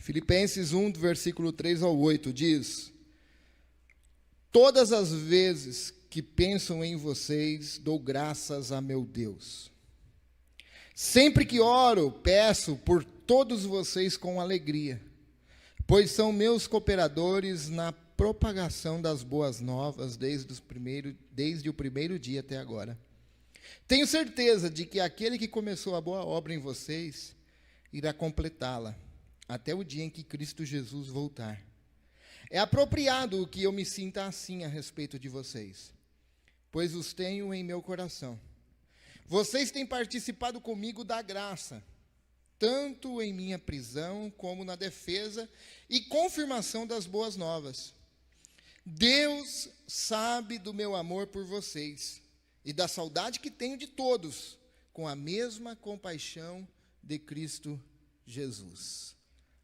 Filipenses 1, do versículo 3 ao 8, diz: todas as vezes que penso em vocês, dou graças a meu Deus. Sempre que oro, peço por todos vocês com alegria, pois são meus cooperadores na propagação das boas novas desde o primeiro dia até agora. Tenho certeza de que aquele que começou a boa obra em vocês irá completá-la até o dia em que Cristo Jesus voltar. É apropriado que eu me sinta assim a respeito de vocês, pois os tenho em meu coração. Vocês têm participado comigo da graça, tanto em minha prisão como na defesa e confirmação das boas novas. Deus sabe do meu amor por vocês e da saudade que tenho de todos, com a mesma compaixão de Cristo Jesus.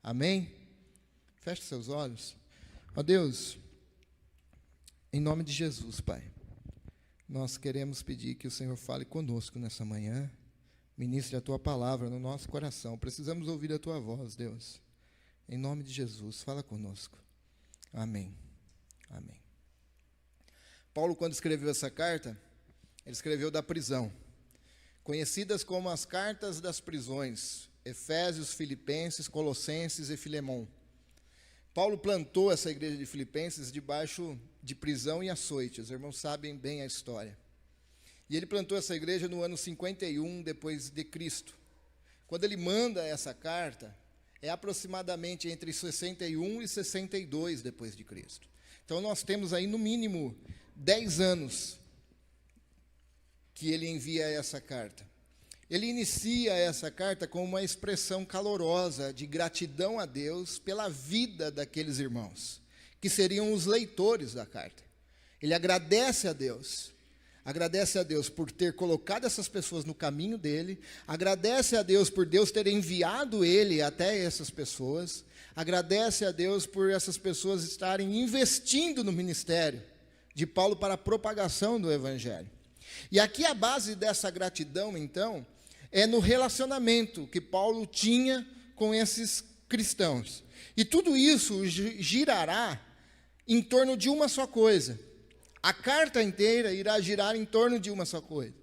Amém? Feche seus olhos. Ó Deus, em nome de Jesus, Pai, nós queremos pedir que o Senhor fale conosco nessa manhã, ministre a Tua palavra no nosso coração. Precisamos ouvir a Tua voz, Deus. Em nome de Jesus, fala conosco. Amém. Amém. Paulo, quando escreveu essa carta, ele escreveu da prisão, conhecidas como as cartas das prisões, Efésios, Filipenses, Colossenses e Filemão. Paulo plantou essa igreja de Filipenses debaixo de prisão e açoite. Os irmãos sabem bem a história. E ele plantou essa igreja no ano 51 depois de Cristo. Quando ele manda essa carta, é aproximadamente entre 61 e 62 depois de Cristo. Então nós temos aí no mínimo 10 anos que ele envia essa carta. Ele inicia essa carta com uma expressão calorosa de gratidão a Deus pela vida daqueles irmãos, que seriam os leitores da carta. Ele agradece a Deus por ter colocado essas pessoas no caminho dele, agradece a Deus por Deus ter enviado ele até essas pessoas, agradece a Deus por essas pessoas estarem investindo no ministério de Paulo para a propagação do Evangelho. E aqui a base dessa gratidão, então, é no relacionamento que Paulo tinha com esses cristãos. E tudo isso girará em torno de uma só coisa. A carta inteira irá girar em torno de uma só coisa,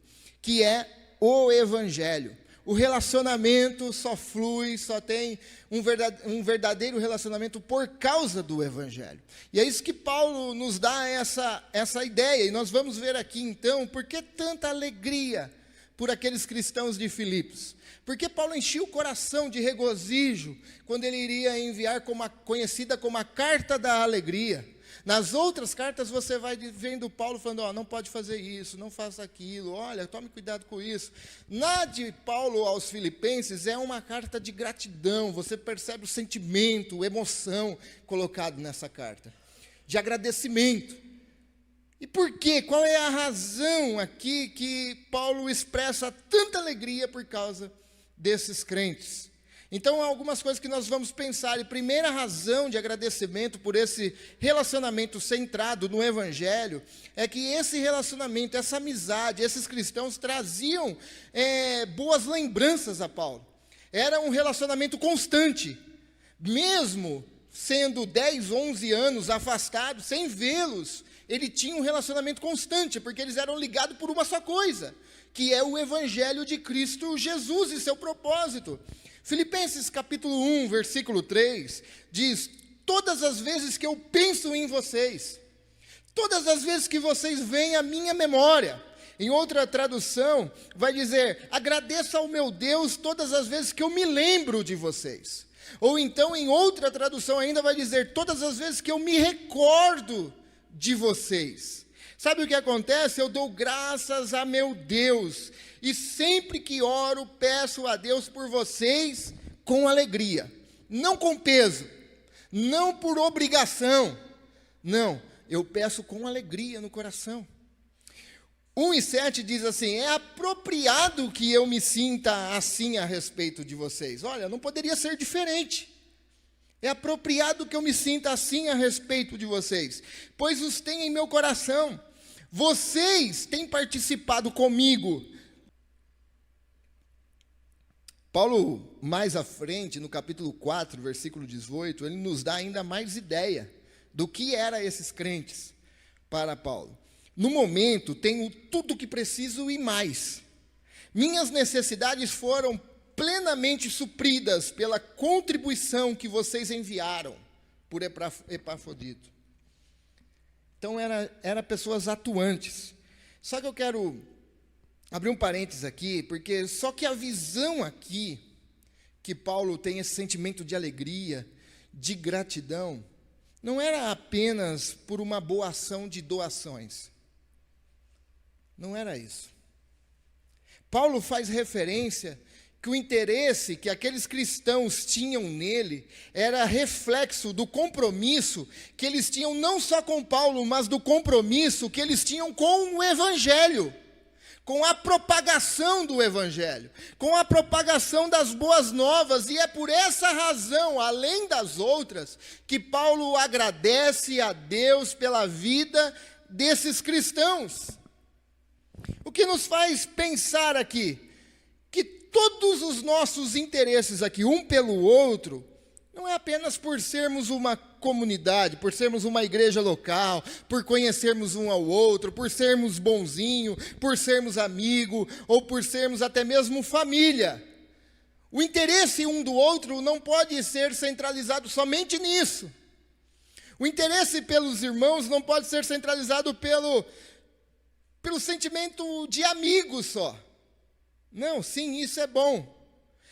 que é o Evangelho. O relacionamento só flui, só tem um verdadeiro relacionamento por causa do Evangelho. E é isso que Paulo nos dá essa ideia. E nós vamos ver aqui, então, por que tanta alegria por aqueles cristãos de Filipos. Porque Paulo enchia o coração de regozijo quando ele iria enviar conhecida como a carta da alegria. Nas outras cartas você vai vendo Paulo falando, não pode fazer isso, não faça aquilo, olha, tome cuidado com isso. Na de Paulo aos Filipenses é uma carta de gratidão, você percebe o sentimento, a emoção colocado nessa carta, de agradecimento. E por quê? Qual é a razão aqui que Paulo expressa tanta alegria por causa desses crentes? Então, há algumas coisas que nós vamos pensar. E primeira razão de agradecimento por esse relacionamento centrado no Evangelho é que esse relacionamento, essa amizade, esses cristãos traziam boas lembranças a Paulo. Era um relacionamento constante, mesmo sendo 10, 11 anos afastados, sem vê-los, ele tinha um relacionamento constante, porque eles eram ligados por uma só coisa, que é o Evangelho de Cristo Jesus e seu propósito. Filipenses capítulo 1, versículo 3, diz, todas as vezes que eu penso em vocês, todas as vezes que vocês vêm à minha memória. Em outra tradução, vai dizer, agradeço ao meu Deus todas as vezes que eu me lembro de vocês. Ou então, em outra tradução ainda, vai dizer, todas as vezes que eu me recordo de vocês. Sabe o que acontece? Eu dou graças a meu Deus, e sempre que oro, peço a Deus por vocês com alegria, não com peso, não por obrigação, não, eu peço com alegria no coração. 1:7 diz assim, é apropriado que eu me sinta assim a respeito de vocês. Olha, não poderia ser diferente. É apropriado que eu me sinta assim a respeito de vocês, pois os tenho em meu coração. Vocês têm participado comigo Paulo, mais à frente, no capítulo 4, versículo 18, ele nos dá ainda mais ideia do que eram esses crentes para Paulo. No momento, tenho tudo o que preciso e mais. Minhas necessidades foram plenamente supridas pela contribuição que vocês enviaram por Epafrodito. Então, era pessoas atuantes. Só que eu quero abrir um parênteses aqui, porque só que a visão aqui, que Paulo tem esse sentimento de alegria, de gratidão, não era apenas por uma boa ação de doações. Não era isso. Paulo faz referência que o interesse que aqueles cristãos tinham nele era reflexo do compromisso que eles tinham não só com Paulo, mas do compromisso que eles tinham com o Evangelho, com a propagação do Evangelho, com a propagação das boas novas, e é por essa razão, além das outras, que Paulo agradece a Deus pela vida desses cristãos. O que nos faz pensar aqui que todos os nossos interesses aqui, um pelo outro, não é apenas por sermos uma comunidade, por sermos uma igreja local, por conhecermos um ao outro, por sermos bonzinho, por sermos amigo, ou por sermos até mesmo família. O interesse um do outro não pode ser centralizado somente nisso. O interesse pelos irmãos não pode ser centralizado pelo sentimento de amigo só. Não, sim, isso é bom.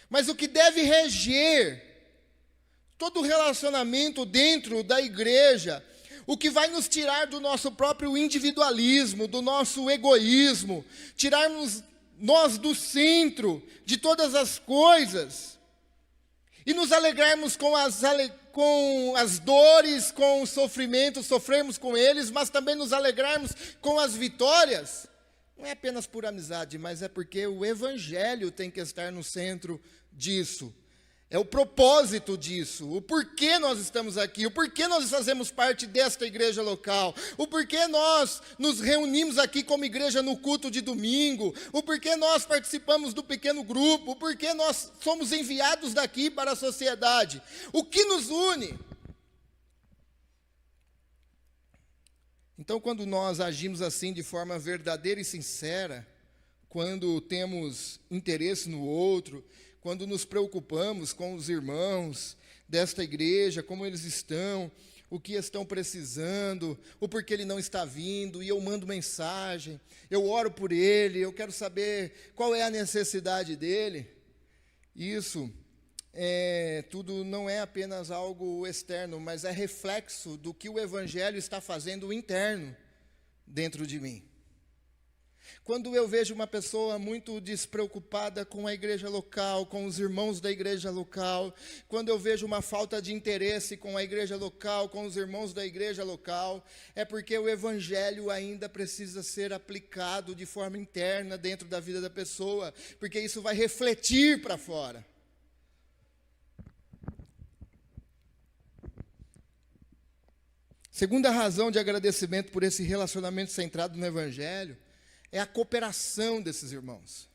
Mas o que deve reger todo relacionamento dentro da igreja, o que vai nos tirar do nosso próprio individualismo, do nosso egoísmo, tirarmos nós do centro de todas as coisas, e nos alegrarmos com as dores, com o sofrimento, sofrermos com eles, mas também nos alegrarmos com as vitórias, não é apenas por amizade, mas é porque o Evangelho tem que estar no centro disso. É o propósito disso, o porquê nós estamos aqui, o porquê nós fazemos parte desta igreja local, o porquê nós nos reunimos aqui como igreja no culto de domingo, o porquê nós participamos do pequeno grupo, o porquê nós somos enviados daqui para a sociedade. O que nos une? Então, quando nós agimos assim de forma verdadeira e sincera, quando temos interesse no outro, quando nos preocupamos com os irmãos desta igreja, como eles estão, o que estão precisando, o porquê ele não está vindo, e eu mando mensagem, eu oro por ele, eu quero saber qual é a necessidade dele. Isso tudo não é apenas algo externo, mas é reflexo do que o Evangelho está fazendo interno dentro de mim. Quando eu vejo uma pessoa muito despreocupada com a igreja local, com os irmãos da igreja local, quando eu vejo uma falta de interesse com a igreja local, com os irmãos da igreja local, é porque o Evangelho ainda precisa ser aplicado de forma interna dentro da vida da pessoa, porque isso vai refletir para fora. Segunda razão de agradecimento por esse relacionamento centrado no Evangelho é a cooperação desses irmãos.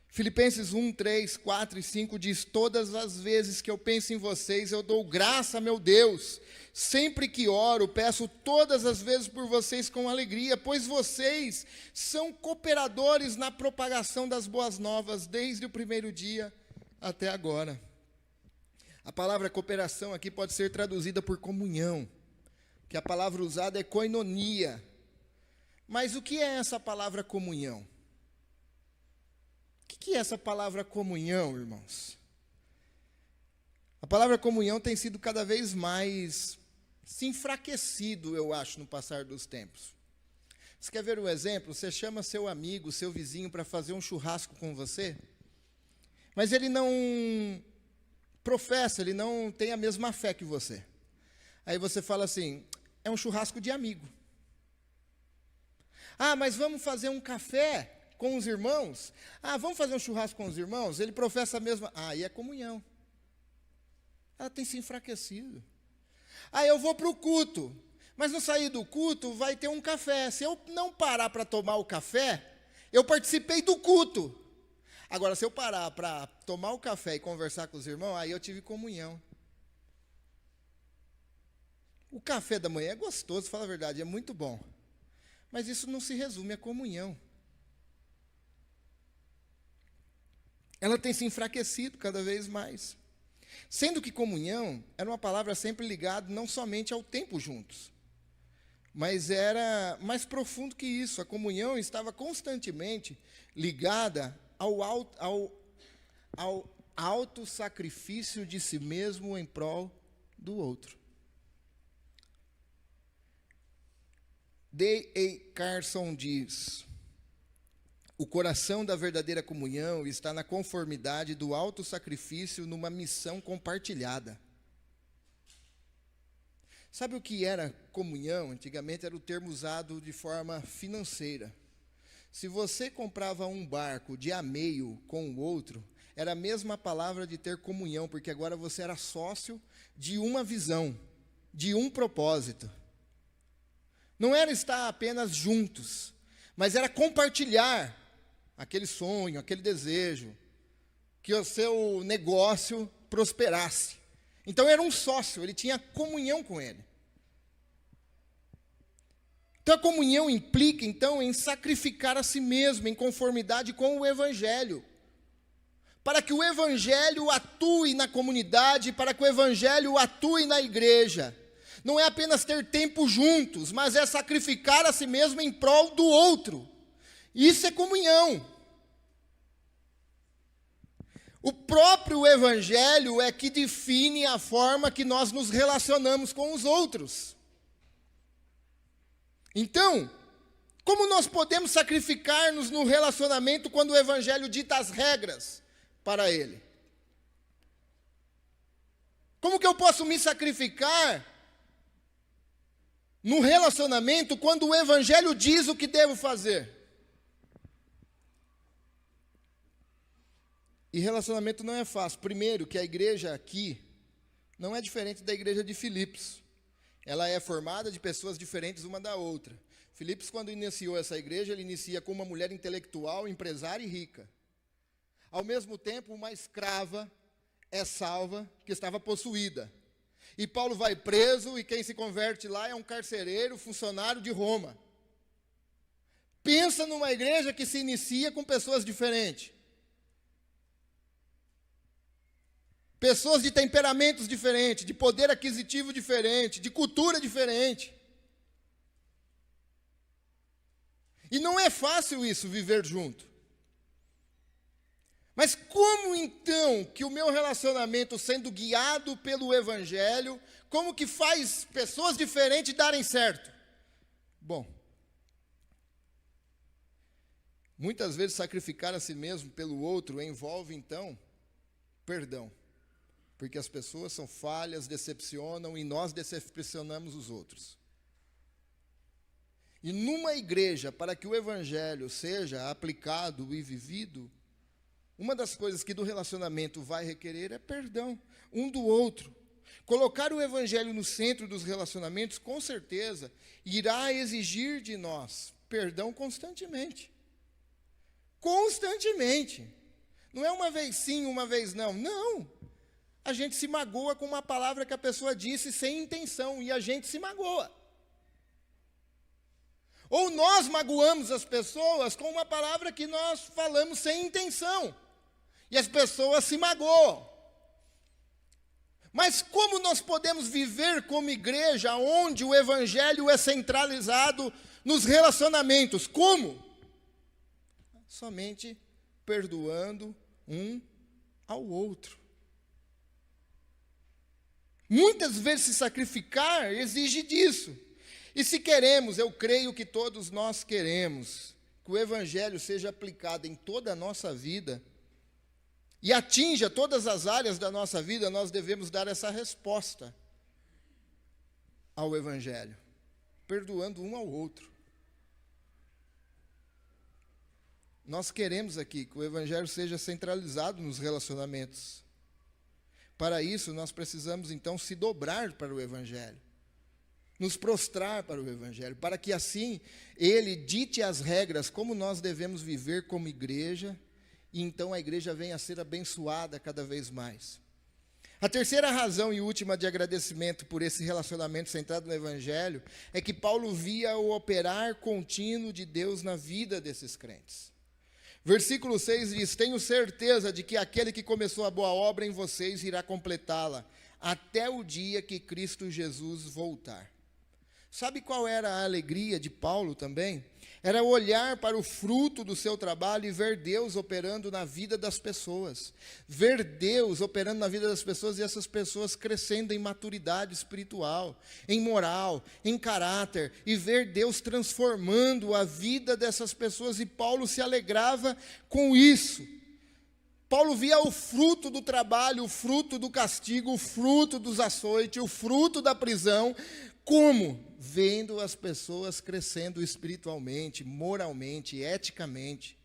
Filipenses 1, 3, 4 e 5 diz: todas as vezes que eu penso em vocês, eu dou graça a meu Deus. Sempre que oro, peço todas as vezes por vocês com alegria, pois vocês são cooperadores na propagação das boas novas, desde o primeiro dia até agora. A palavra cooperação aqui pode ser traduzida por comunhão, que a palavra usada é koinonia. Mas o que é essa palavra comunhão? O que é essa palavra comunhão, irmãos? A palavra comunhão tem sido cada vez mais se enfraquecido, eu acho, no passar dos tempos. Você quer ver um exemplo? Você chama seu amigo, seu vizinho para fazer um churrasco com você, mas ele não professa, ele não tem a mesma fé que você. Aí você fala assim: é um churrasco de amigo. Ah, mas vamos fazer um café com os irmãos? Ah, vamos fazer um churrasco com os irmãos? Ele professa a mesma... aí é comunhão. Ela tem se enfraquecido. Ah, eu vou para o culto, mas no sair do culto vai ter um café. Se eu não parar para tomar o café, eu participei do culto. Agora, se eu parar para tomar o café e conversar com os irmãos, aí eu tive comunhão. O café da manhã é gostoso, fala a verdade, é muito bom. Mas isso não se resume à comunhão. Ela tem se enfraquecido cada vez mais. Sendo que comunhão era uma palavra sempre ligada não somente ao tempo juntos, mas era mais profundo que isso. A comunhão estava constantemente ligada ao alto sacrifício de si mesmo em prol do outro. D.A. Carson diz: o coração da verdadeira comunhão está na conformidade do auto-sacrifício numa missão compartilhada. Sabe o que era comunhão? Antigamente era o termo usado de forma financeira. Se você comprava um barco de a meio com o outro, era a mesma palavra de ter comunhão, porque agora você era sócio de uma visão, de um propósito. Não era estar apenas juntos, mas era compartilhar aquele sonho, aquele desejo, que o seu negócio prosperasse. Então era um sócio, ele tinha comunhão com ele. Então a comunhão implica, então, em sacrificar a si mesmo, em conformidade com o Evangelho. Para que o Evangelho atue na comunidade, para que o Evangelho atue na igreja. Não é apenas ter tempo juntos, mas é sacrificar a si mesmo em prol do outro. Isso é comunhão. O próprio Evangelho é que define a forma que nós nos relacionamos com os outros. Então, como nós podemos sacrificar-nos no relacionamento quando o Evangelho dita as regras para ele? Como que eu posso me sacrificar no relacionamento quando o Evangelho diz o que devo fazer? E relacionamento não é fácil. Primeiro, que a igreja aqui não é diferente da igreja de Filipos. Ela é formada de pessoas diferentes uma da outra. Filipos, quando iniciou essa igreja, ele inicia com uma mulher intelectual, empresária e rica. Ao mesmo tempo, uma escrava é salva, que estava possuída. E Paulo vai preso, e quem se converte lá é um carcereiro, funcionário de Roma. Pensa numa igreja que se inicia com pessoas diferentes. Pessoas de temperamentos diferentes, de poder aquisitivo diferente, de cultura diferente. E não é fácil isso, viver junto. Mas como então que o meu relacionamento sendo guiado pelo Evangelho, como que faz pessoas diferentes darem certo? Bom, muitas vezes sacrificar a si mesmo pelo outro envolve então perdão. Porque as pessoas são falhas, decepcionam e nós decepcionamos os outros. E numa igreja, para que o Evangelho seja aplicado e vivido, uma das coisas que do relacionamento vai requerer é perdão um do outro. Colocar o Evangelho no centro dos relacionamentos, com certeza, irá exigir de nós perdão constantemente. Constantemente. Não é uma vez sim, uma vez não. Não. A gente se magoa com uma palavra que a pessoa disse sem intenção, e a gente se magoa. Ou nós magoamos as pessoas com uma palavra que nós falamos sem intenção, e as pessoas se magoam. Mas como nós podemos viver como igreja onde o Evangelho é centralizado nos relacionamentos? Como? Somente perdoando um ao outro. Muitas vezes se sacrificar exige disso. E se queremos, eu creio que todos nós queremos, que o Evangelho seja aplicado em toda a nossa vida, e atinja todas as áreas da nossa vida, nós devemos dar essa resposta ao Evangelho, perdoando um ao outro. Nós queremos aqui que o Evangelho seja centralizado nos relacionamentos. Para isso, nós precisamos, então, se dobrar para o Evangelho, nos prostrar para o Evangelho, para que assim ele dite as regras como nós devemos viver como igreja e então a igreja venha a ser abençoada cada vez mais. A terceira razão e última de agradecimento por esse relacionamento centrado no Evangelho é que Paulo via o operar contínuo de Deus na vida desses crentes. Versículo 6 diz: tenho certeza de que aquele que começou a boa obra em vocês irá completá-la, até o dia que Cristo Jesus voltar. Sabe qual era a alegria de Paulo também? Era olhar para o fruto do seu trabalho e ver Deus operando na vida das pessoas. Ver Deus operando na vida das pessoas e essas pessoas crescendo em maturidade espiritual, em moral, em caráter. E ver Deus transformando a vida dessas pessoas. E Paulo se alegrava com isso. Paulo via o fruto do trabalho, o fruto do castigo, o fruto dos açoites, o fruto da prisão. Como? Vendo as pessoas crescendo espiritualmente, moralmente, eticamente.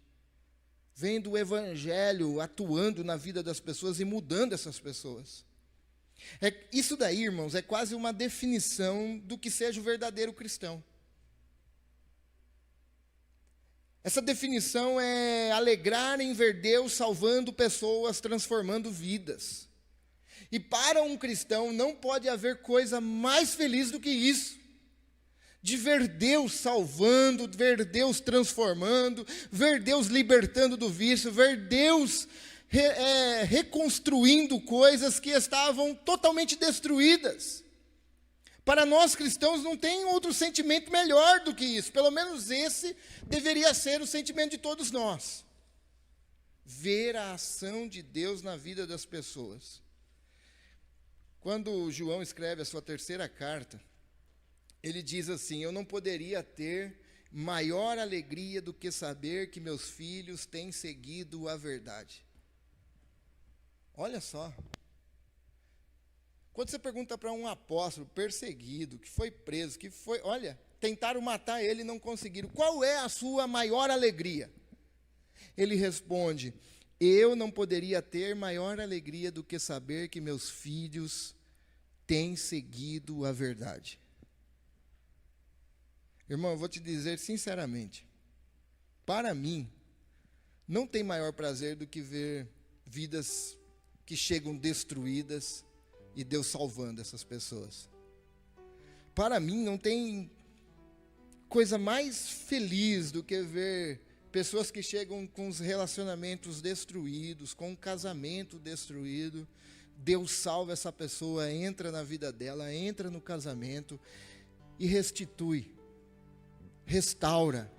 Vendo o Evangelho atuando na vida das pessoas e mudando essas pessoas. Isso daí, irmãos, é quase uma definição do que seja o verdadeiro cristão. Essa definição é alegrar em ver Deus salvando pessoas, transformando vidas. E para um cristão não pode haver coisa mais feliz do que isso. De ver Deus salvando, ver Deus transformando, ver Deus libertando do vício, ver Deus reconstruindo coisas que estavam totalmente destruídas. Para nós cristãos não tem outro sentimento melhor do que isso. Pelo menos esse deveria ser o sentimento de todos nós. Ver a ação de Deus na vida das pessoas. Quando João escreve a sua terceira carta, ele diz assim: eu não poderia ter maior alegria do que saber que meus filhos têm seguido a verdade. Olha só. Quando você pergunta para um apóstolo perseguido, que foi preso, tentaram matar ele e não conseguiram, qual é a sua maior alegria? Ele responde: eu não poderia ter maior alegria do que saber que meus filhos têm seguido a verdade. Irmão, eu vou te dizer sinceramente, para mim, não tem maior prazer do que ver vidas que chegam destruídas e Deus salvando essas pessoas. Para mim, não tem coisa mais feliz do que ver pessoas que chegam com os relacionamentos destruídos, com um casamento destruído. Deus salva essa pessoa, entra na vida dela, entra no casamento e restitui, restaura.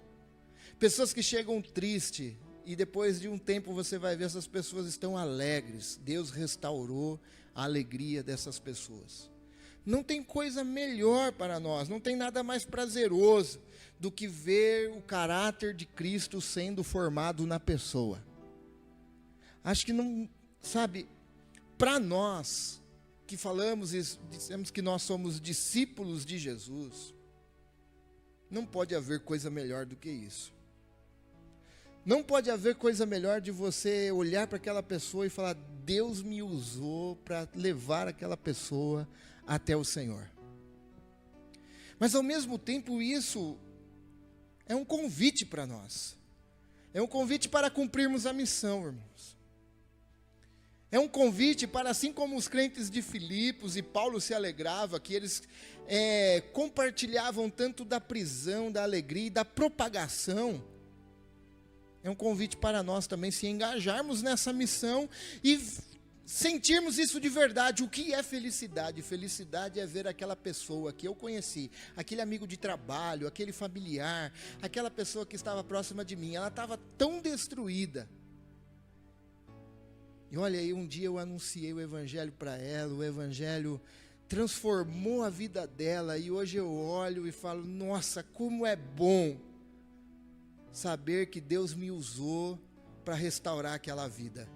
Pessoas que chegam tristes e depois de um tempo você vai ver essas pessoas estão alegres. Deus restaurou a alegria dessas pessoas. Não tem coisa melhor para nós, não tem nada mais prazeroso do que ver o caráter de Cristo sendo formado na pessoa. Acho que não, sabe, para nós que falamos e dizemos que nós somos discípulos de Jesus, não pode haver coisa melhor do que isso. Não pode haver coisa melhor de você olhar para aquela pessoa e falar: Deus me usou para levar aquela pessoa até o Senhor. Mas ao mesmo tempo isso é um convite para nós. É um convite para cumprirmos a missão, irmãos. É um convite para, assim como os crentes de Filipos e Paulo se alegrava, que eles compartilhavam tanto da prisão, da alegria e da propagação. É um convite para nós também se engajarmos nessa missão e sentirmos isso de verdade. O que é felicidade? Felicidade é ver aquela pessoa que eu conheci, aquele amigo de trabalho, aquele familiar, aquela pessoa que estava próxima de mim, ela estava tão destruída. E olha aí, um dia eu anunciei o Evangelho para ela, o Evangelho transformou a vida dela, e hoje eu olho e falo: nossa, como é bom saber que Deus me usou para restaurar aquela vida.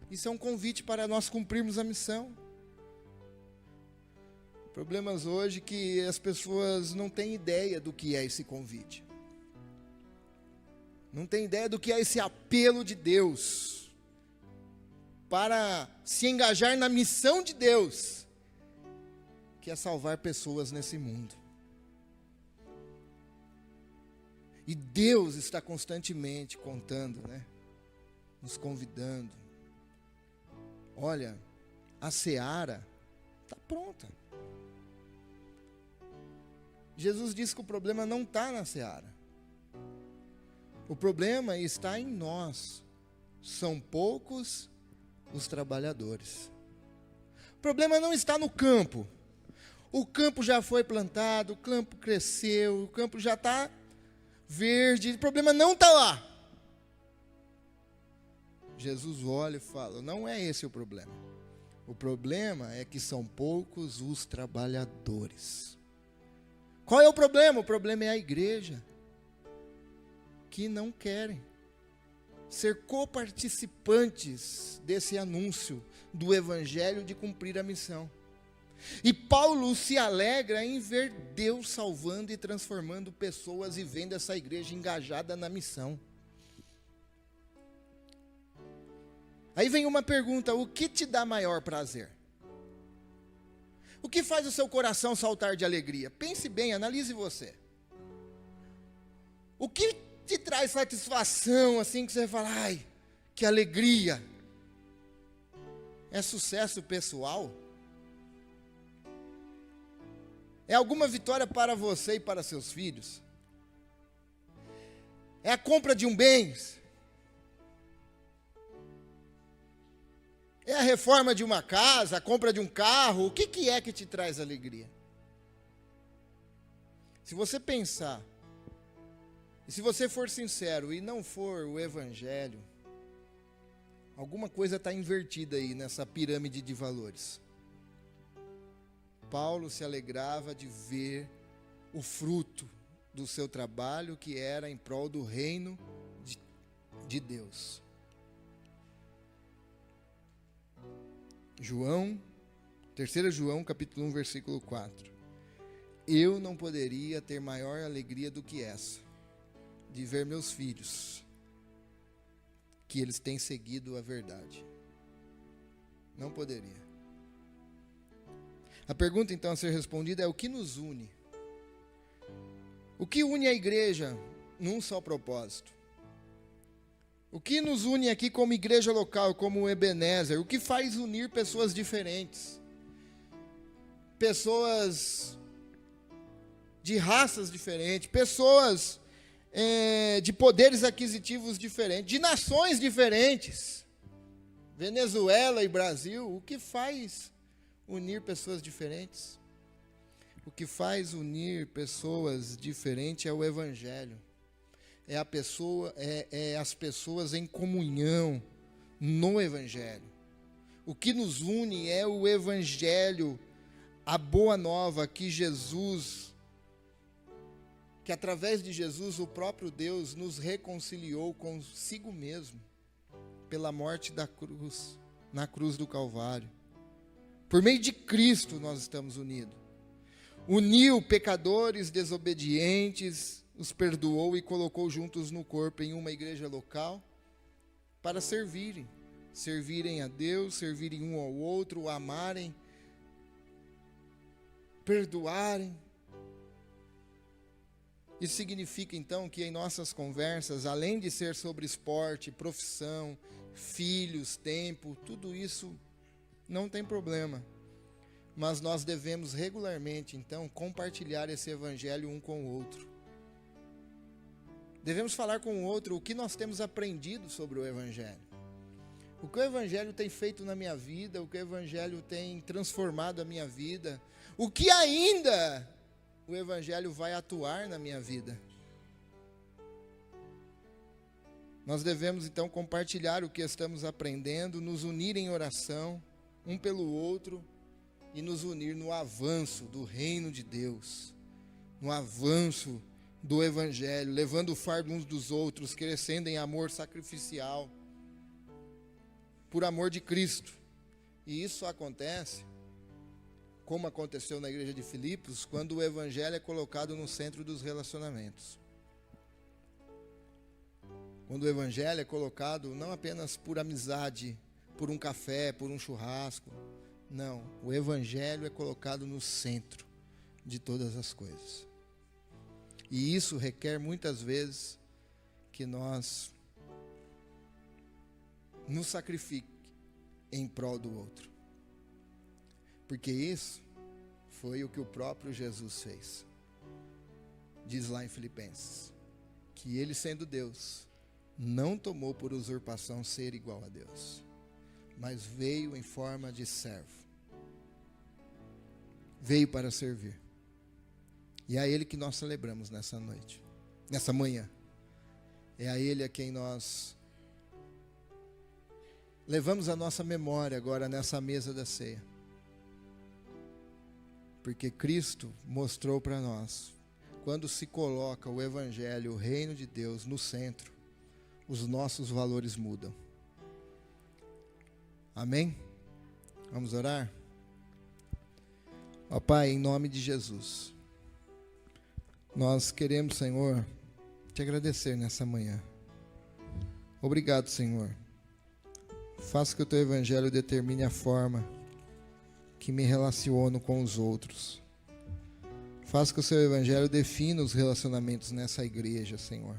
Isso é um convite para nós cumprirmos a missão. Problemas hoje que as pessoas não têm ideia do que é esse convite. Não têm ideia do que é esse apelo de Deus para se engajar na missão de Deus, que é salvar pessoas nesse mundo. E Deus está constantemente contando, né? Nos convidando. Olha, a seara está pronta. Jesus disse que o problema não está na seara. O problema está em nós. São poucos os trabalhadores. O problema não está no campo. O campo já foi plantado, o campo cresceu, o campo já está verde. O problema não está lá. Jesus olha e fala, não é esse o problema. O problema é que são poucos os trabalhadores. Qual é o problema? O problema é a igreja, que não querem ser coparticipantes desse anúncio do evangelho de cumprir a missão. E Paulo se alegra em ver Deus salvando e transformando pessoas e vendo essa igreja engajada na missão. Aí vem uma pergunta, o que te dá maior prazer? O que faz o seu coração saltar de alegria? Pense bem, analise você. O que te traz satisfação, assim, que você fala, ai, que alegria? É sucesso pessoal? É alguma vitória para você e para seus filhos? É a compra de um bem? É a reforma de uma casa, a compra de um carro? O que é que te traz alegria? Se você pensar, e se você for sincero e não for o evangelho, alguma coisa está invertida aí nessa pirâmide de valores. Paulo se alegrava de ver o fruto do seu trabalho, que era em prol do reino de Deus. João, 3 João, capítulo 1, versículo 4. Eu não poderia ter maior alegria do que essa, de ver meus filhos, que eles têm seguido a verdade. Não poderia. A pergunta então a ser respondida é: o que nos une? O que une a igreja num só propósito? O que nos une aqui como igreja local, como Ebenezer? O que faz unir pessoas diferentes? Pessoas de raças diferentes, pessoas de poderes aquisitivos diferentes, de nações diferentes. Venezuela e Brasil, o que faz unir pessoas diferentes? O que faz unir pessoas diferentes é o evangelho. É as pessoas em comunhão no evangelho. O que nos une é o evangelho, a boa nova que através de Jesus o próprio Deus nos reconciliou consigo mesmo, pela morte da cruz, na cruz do Calvário. Por meio de Cristo nós estamos unidos. Uniu pecadores desobedientes, os perdoou e colocou juntos no corpo em uma igreja local para servirem a Deus, servirem um ao outro, amarem, perdoarem. Isso significa então que em nossas conversas, além de ser sobre esporte, profissão, filhos, tempo, tudo isso não tem problema. Mas nós devemos regularmente então compartilhar esse evangelho um com o outro. Devemos falar com o outro o que nós temos aprendido sobre o evangelho. O que o evangelho tem feito na minha vida, o que o evangelho tem transformado a minha vida, o que ainda o evangelho vai atuar na minha vida. Nós devemos então compartilhar o que estamos aprendendo, nos unir em oração, um pelo outro, e nos unir no avanço do reino de Deus, no avanço do evangelho, levando o fardo uns dos outros, crescendo em amor sacrificial, por amor de Cristo. E isso acontece, como aconteceu na igreja de Filipos, quando o evangelho é colocado no centro dos relacionamentos. Quando o evangelho é colocado não apenas por amizade, por um café, por um churrasco. Não, o evangelho é colocado no centro de todas as coisas. E isso requer muitas vezes que nós nos sacrifiquemos em prol do outro. Porque isso foi o que o próprio Jesus fez. Diz lá em Filipenses, que ele, sendo Deus, não tomou por usurpação ser igual a Deus, mas veio em forma de servo. Veio para servir. E é a ele que nós celebramos nessa noite, nessa manhã. É a ele a quem nós levamos a nossa memória agora nessa mesa da ceia. Porque Cristo mostrou para nós, quando se coloca o Evangelho, o reino de Deus no centro, os nossos valores mudam. Amém? Vamos orar? Ó Pai, em nome de Jesus, nós queremos, Senhor, te agradecer nessa manhã. Obrigado, Senhor. Faça que o teu Evangelho determine a forma que me relaciono com os outros. Faça que o seu Evangelho defina os relacionamentos nessa igreja, Senhor.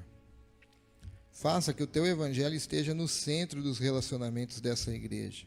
Faça que o teu Evangelho esteja no centro dos relacionamentos dessa igreja.